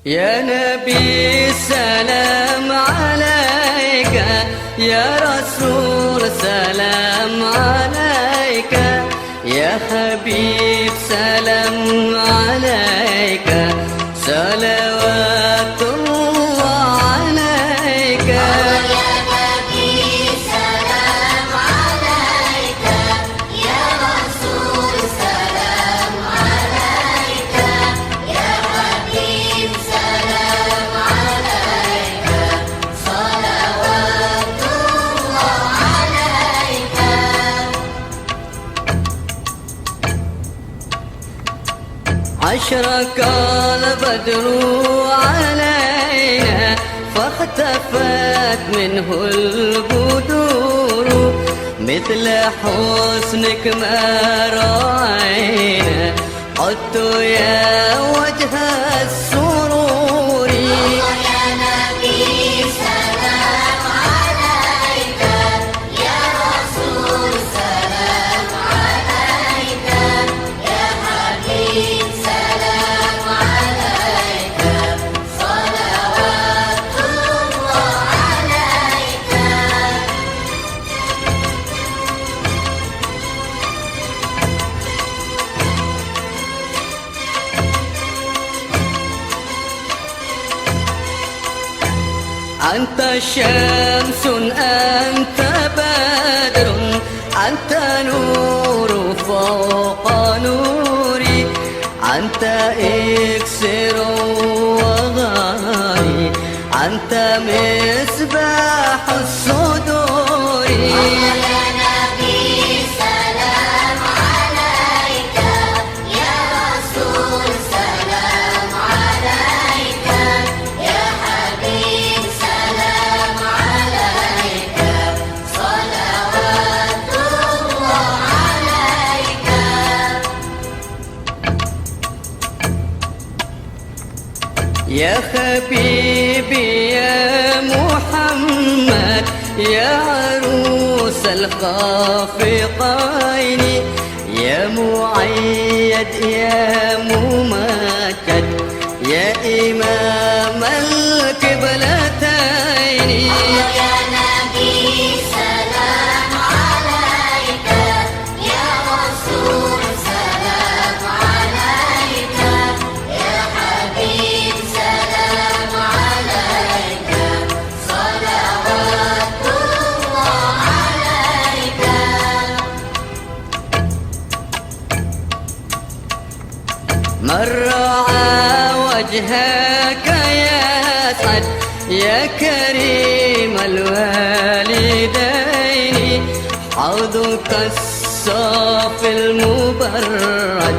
يا نبي سلام عليك، يا رسول سلام عليك، يا حبيب سلام عليك، صلوات الله عليك. يا نبي سلام عليك، يا رسول سلام عليك، يا حبيب سلام عليك، صلوات الله عليك. أشرق البدر علينا فاختفت منه البدور، مثل حسنك ما رأينا قدت يا وجه السرور. يا نبي سلام عليك، يا رسول سلام عليك، يا حبيب سلام عليك، صلوات الله عليك. أنت شمس أنت بدر، أنت نور فوق نوري، أنت إكسر وغالي، أنت مصباح الصدور. يا نبي سلام عليك، يا رسول سلام عليك، يا حبيب سلام عليك، صلوات الله عليك. يا حبيبي يا محمد، يا عروس الخافقين، يا مؤيد يا ممجد، يا إمام القبلتين. يا نبي سلام عليك، يا رسول سلام عليك، يا حبيب سلام عليك، صلوات الله عليك. من رعى وجهك يسعد، يا كريم الوالدين، حوضك الصافي المبرد،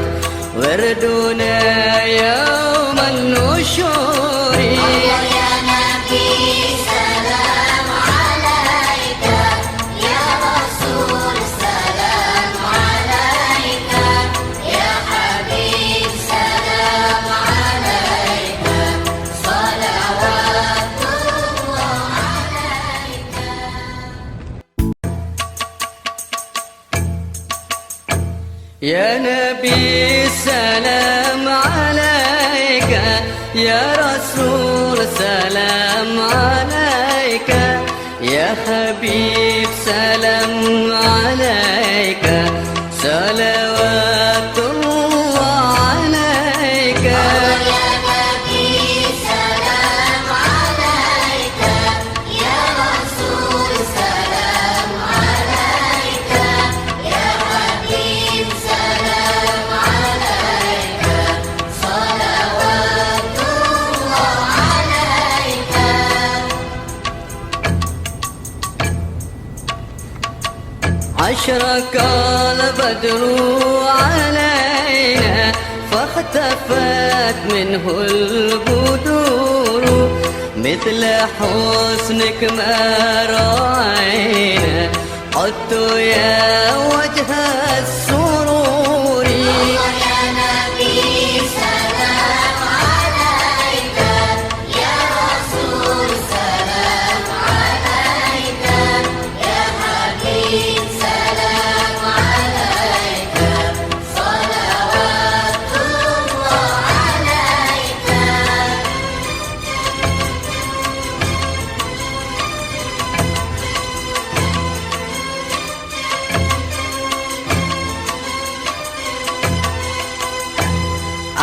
وردنا يوم النشور. يا نبي سلام عليك، يا رسول سلام عليك، يا حبيب سلام عليك، صلوات الله عليك. يا نبي سلام عليك، يا رسول سلام عليك، يا حبيب سلام عليك، صلوات الله عليك. يا نبي سلام عليك، يا رسول سلام عليك، يا حبيب سلام عليك، صلوات الله عليك. أشرق البدر علينا فاختفت منه البدور، مثل حسنك ما رأينا قدت يا وجه السرور. يا نبي سلام عليك، يا رسول سلام عليك، يا حبيب سلام عليك، صلوات الله عليك.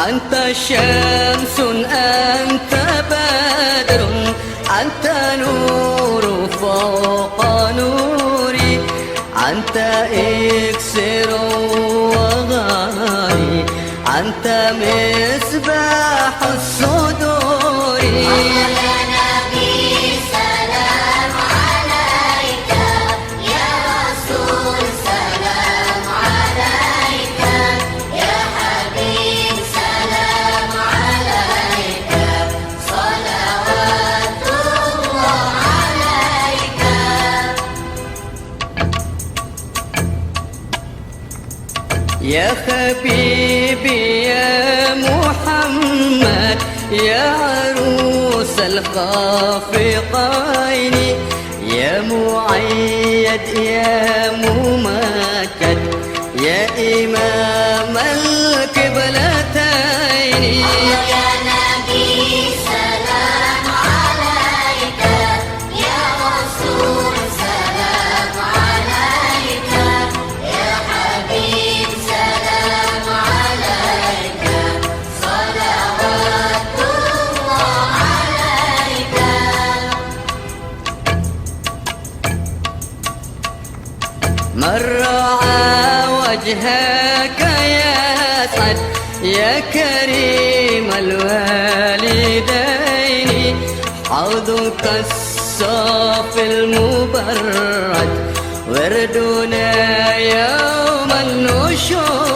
أنت شمس أنت بدر أنت نور فوق نوري أنت إكسر وغالي أنت مصباح الصدور يا نبي سلام عليك يا رسول سلام عليك يا حبيب سلام عليك صلوات الله عليك يا حبيبي يا محمد يا عروس الخافقين يا مؤيد يا ممكد يا إمام القبلتين يا نبي سلام عليك يا رسول سلام عليك يا حبيب سلام عليك صلوات الله عليك من رعى وجهك يسعد يا كريم الوالدين حوضك الصافي المبرد وردنا يوم النشور